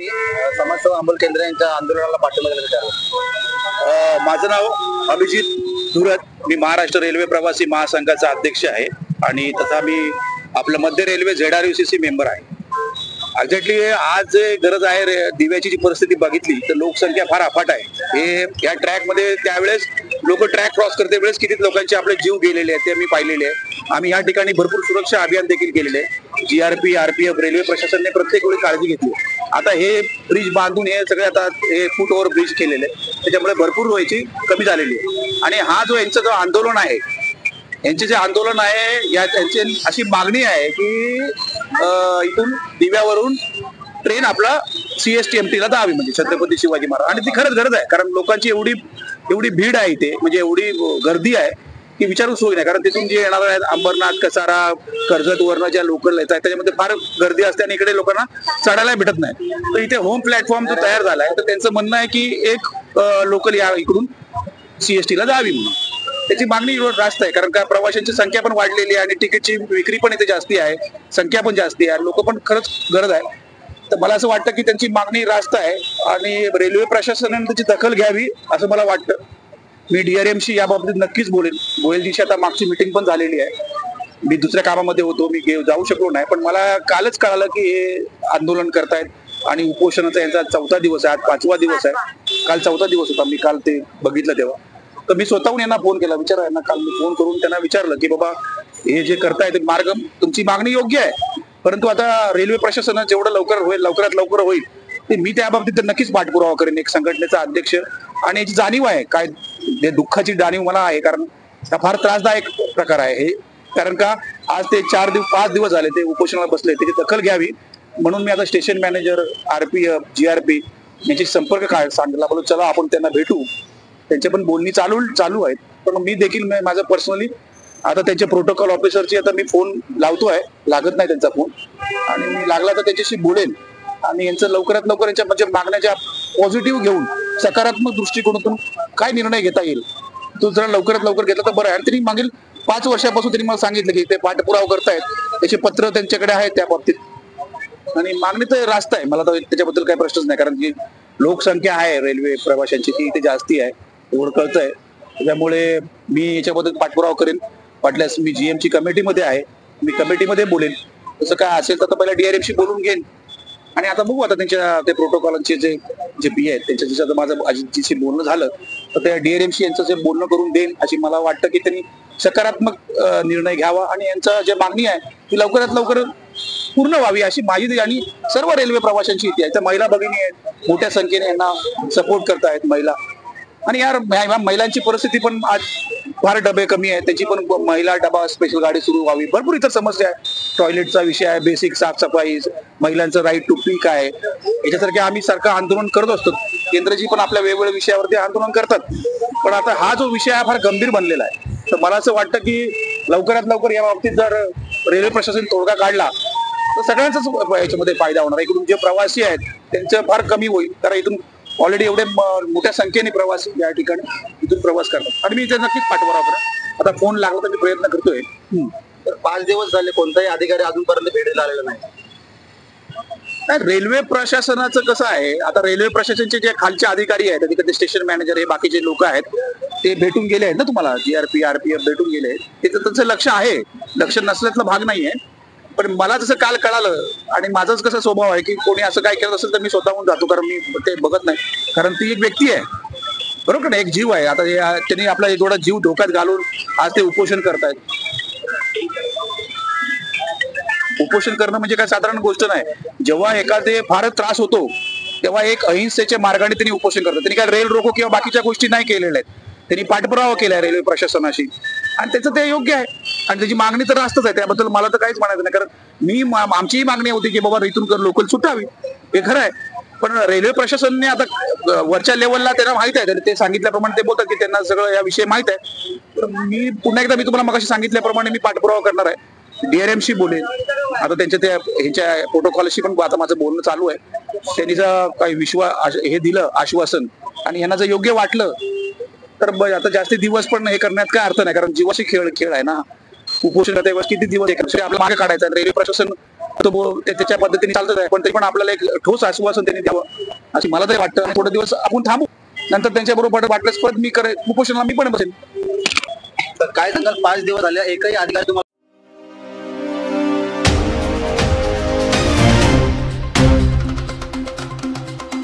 मी समाजसेवा अंमल केंद्र यांच्या आंदोलनाला पाठिंबा देण्यात माझं नाव अभिजित धुरत, मी महाराष्ट्र रेल्वे प्रवासी महासंघाचा अध्यक्ष आहे आणि तथा मी आपलं मध्य रेल्वे ZRUCC मेंबर आहे. एक्झॅक्टली आज गरज आहे दिव्याची जी परिस्थिती बघितली तर लोकसंख्या फार अफाट आहे. हे या ट्रॅक मध्ये त्यावेळेस लोक ट्रॅक क्रॉस करते वेळेस किती लोकांचे आपले जीव गेलेले आहेत ते मी पाहिलेले आहे. आम्ही या ठिकाणी भरपूर सुरक्षा अभियान देखील केलेले आहे. GRP RPF रेल्वे प्रशासनाने प्रत्येक वेळी काळजी घेतली. आता हे ब्रिज बांधून हे सगळे आता हे फूट ओव्हर ब्रिज केलेले त्याच्यामुळे भरपूर व्हायची कमी झालेली आहे. आणि हा जो यांचं जो आंदोलन आहे यांचे जे आंदोलन आहे यांची अशी मागणी आहे की इथून दिव्यावरून ट्रेन आपला CSTMT ला जावी म्हणजे छत्रपती शिवाजी महाराज. आणि ती खरंच गरज आहे कारण लोकांची एवढी भीड आहे इथे म्हणजे एवढी गर्दी आहे की विचारू सोय नाही. कारण तिथून जे येणार आहेत अंबरनाथ कसारा कर्जत वरनं ज्या लोकल येत आहेत त्याच्यामध्ये फार गर्दी असते आणि इकडे लोकांना चढायला भेटत नाही. तर इथे होम प्लॅटफॉर्म जो तयार झाला आहे तर त्यांचं म्हणणं आहे की एक लोकल या इकडून CST ला जावी म्हणून त्याची मागणी जास्त आहे. कारण का प्रवाशांची संख्या पण वाढलेली आहे आणि तिकीटची विक्री पण इथे जास्ती आहे, संख्या पण जास्ती आहे, लोक पण खरंच गरज आहे. तर मला असं वाटतं की त्यांची मागणी रास्त आहे आणि रेल्वे प्रशासनाने त्याची दखल घ्यावी असं मला वाटतं. मी DRMशी या बाबतीत नक्कीच बोलेल दिवशी आता मागची मीटिंग पण झालेली आहे. मी दुसऱ्या कामामध्ये होतो, मी जाऊ शकलो नाही, पण मला कालच कळालं की हे आंदोलन करतायत आणि उपोषणाचा यांचा 4था दिवस आहे, आज 5वा दिवस आहे. काल 4था दिवस होता, मी काल ते बघितलं तेव्हा. तर मी स्वतःहून यांना फोन केला, यांना काल मी फोन करून त्यांना विचारलं की बाबा हे जे करतायत मार्ग तुमची मागणी योग्य आहे परंतु आता रेल्वे प्रशासनात जेवढं लवकर होईल लवकरात लवकर होईल ते मी त्या बाबतीत नक्कीच पाठपुरावा करेन एक संघटनेचा अध्यक्ष. आणि याची जाणीव आहे काय दुःखाची जाणीव मला आहे कारण हा फार त्रासदायक प्रकार आहे हे. कारण का आज ते 5 दिवस झाले ते उपोषणाला बसले, त्याची दखल घ्यावी म्हणून मी आता स्टेशन मॅनेजर RPF GRP यांची संपर्क सांगितला, बोलू चला आपण त्यांना भेटू. त्यांचे पण बोलणी चालू आहेत. पण मी देखील माझं पर्सनली आता त्यांच्या प्रोटोकॉल ऑफिसरची आता मी फोन लावतोय, लागत नाही त्यांचा फोन आणि मी लागला तर त्यांच्याशी बोलेन आणि यांचं लवकरात लवकर यांच्या म्हणजे मागण्याच्या पॉझिटिव्ह घेऊन सकारात्मक दृष्टिकोनातून काय निर्णय घेता येईल तो जरा लवकरात लवकर घेतला तर बरं आहे. आणि त्यांनी मागील 5 वर्षापासून त्यांनी मला सांगितलं की ते पाठपुरावा करतायत, त्याचे पत्र त्यांच्याकडे आहेत त्या बाबतीत आणि मागणी तर रास्त आहे. मला तर त्याच्याबद्दल काही प्रश्नच नाही कारण की लोकसंख्या आहे रेल्वे प्रवाशांची ती इथे जास्ती आहे एवढं कळतंय. त्यामुळे मी याच्याबद्दल पाठपुरावा करेन. वाटल्यास मी GMची कमिटीमध्ये आहे, मी कमिटीमध्ये बोलेन. तसं काय असेल तर पहिला DRMशी बोलून घेईन आणि आता बघू आता त्यांच्या ते प्रोटोकॉलचे जे PA आहेत त्यांच्या माझं अजितजीशी बोलणं झालं तर त्या DRMशी यांचं जे बोलणं करून देईन अशी मला वाटतं की त्यांनी सकारात्मक निर्णय घ्यावा आणि यांचा जे मागणी आहे ती लवकरात लवकर पूर्ण व्हावी अशी माझी आणि सर्व रेल्वे प्रवाशांची इथे आहे. महिला भगिनी आहेत, मोठ्या संख्येने यांना सपोर्ट करतायत महिला. आणि यार महिलांची परिस्थिती पण आज फार डबे कमी आहेत, त्याची पण महिला डबा स्पेशल गाडी सुरू व्हावी. भरपूर इतर समस्या आहे, टॉयलेटचा विषय आहे, बेसिक साफसफाई, महिलांचं राईट टू पीक आहे. याच्यासारखे आम्ही सारखं आंदोलन करत असतो. केंद्रजी पण आपल्या वेगवेगळ्या विषयावरती आंदोलन करतात. पण आता हा जो विषय आहे फार गंभीर बनलेला आहे. तर मला असं वाटतं की लवकरात लवकर या बाबतीत जर रेल्वे प्रशासन तोडगा काढला तर सगळ्यांचाच याच्यामध्ये फायदा होणार. इकडून जे प्रवासी आहेत त्यांचं फार कमी होईल कारण इथून ऑलरेडी एवढे मोठ्या संख्येने प्रवासी या ठिकाणी इथून प्रवास करतात आणि मी ते नक्कीच पाठपुरावा करेन. आता फोन लागला तर मी प्रयत्न करतोय. तर 5 दिवस झाले कोणताही अधिकारी अजूनपर्यंत भेटीला आलेला नाही. रेल्वे प्रशासनाचं कसं आहे आता रेल्वे प्रशासनाचे जे खालचे अधिकारी आहेत तिकडे स्टेशन मॅनेजर हे बाकीचे लोक आहेत ते भेटून गेले आहेत ना तुम्हाला GRP RPF भेटून गेले आहेत. त्यांचं लक्ष आहे, लक्ष नसल्यातला भाग नाहीये. पण मला तसं काल कळालं आणि माझाच कसा स्वभाव आहे की कोणी असं काय करत असेल तर मी स्वतःहून जातो कारण मी ते बघत नाही. कारण ती एक व्यक्ती आहे बरोबर ना, एक जीव आहे. आता त्यांनी आपला थोडा जीव धोक्यात घालून आज ते उपोषण करतायत. उपोषण करणं म्हणजे काय साधारण गोष्ट नाही. जेव्हा एखादे फारच त्रास होतो तेव्हा एक अहिंसेच्या मार्गाने त्यांनी उपोषण करतात. त्यांनी काय रेल रोको किंवा बाकीच्या गोष्टी नाही केलेल्या आहेत, त्यांनी पाठपुरावा केलाय रेल्वे प्रशासनाशी आणि त्याचं ते योग्य आहे. आणि त्याची मागणी तर रास्तच आहे, त्याबद्दल मला तर काहीच म्हणायचं नाही. कारण आमचीही मागणी होती की बाबा इथून लोकल सुटावी, हे खरं आहे. पण रेल्वे प्रशासनाने आता वरच्या लेवलला त्यांना माहित आहे, ते सांगितल्याप्रमाणे ते बोलतात की त्यांना सगळं या विषय माहित आहे. तर मी पुन्हा एकदा मी तुम्हाला मगाशी सांगितल्याप्रमाणे मी पाठपुरावा करणार आहे. DRMशी बोलेन. आता त्यांच्या त्या ह्याच्या प्रोटोकॉलशी पण आता माझं बोलणं चालू आहे. त्यांनी जर काही हे दिलं आश्वासन आणि यांना जर योग्य वाटलं तर आता जास्ती दिवस पण हे करण्यात काय अर्थ नाही कारण जीवाशी खेळ आहे ना. उपोषण किती दिवस आपल्या मागे काढायचा. रेल्वे प्रशासन त्याच्या पद्धतीने चालतच आहे, पण तरी पण आपल्याला एक ठोस आश्वासन त्यांनी द्यावं अशी मला तरी वाटतं. थोडे दिवस आपण थांबू, नंतर त्यांच्या बरोबर वाटल्यास परत मी करेन उपोषणाला, मी पण बसेन. तर काय सांगाल, 5 दिवस झाले एकही अधिकारी तुम्हाला